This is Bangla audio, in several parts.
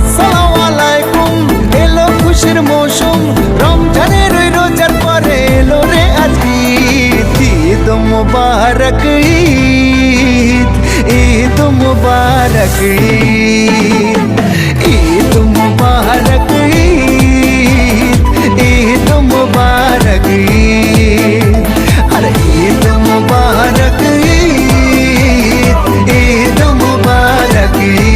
আসসালামু আলাইকুম। এলো খুশির মৌসুম, রমজানের ওই রোজার পরে এলো রে আজ ঈদ। ঈদ মুবারক ঈদ, ঈদ মুবারক ঈদ, ঈদ মুবারক ঈদ, ঈদ মুবারক ঈদ, আরে ঈদ মুবারক ঈদ, ঈদ মুবারক ঈদ।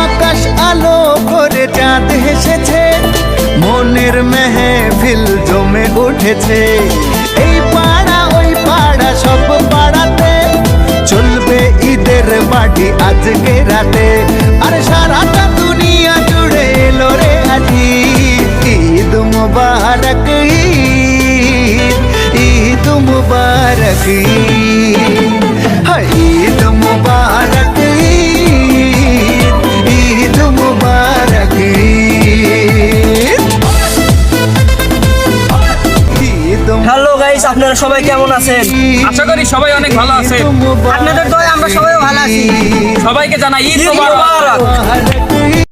আকাশ আলো করে চাঁদ হেসেছে, মনের মেহফিল জমে উঠেছে। এই পাড়া ওই পাড়া সব পাড়াতে চলবে ঈদের বাড়ি আজকে রাতে। আর সারাটা দুনিয়া জুড়ে এলো রে আজ ঈদ। ঈদ মুবারক ঈদ, ঈদ মুবারক ঈদ, হায় ঈদ মুবারক ঈদ, ঈদ মুবারক ঈদ। ঈদ হ্যালো গাইস, আপনারা সবাই কেমন আছেন? আশা করি সবাই অনেক ভালো আছেন। আপনাদের দয়ায় আমরা সবাই ভালো আছি। সবাইকে জানাই ঈদ ঈদ মোবারক। মোবারক। মুবারক।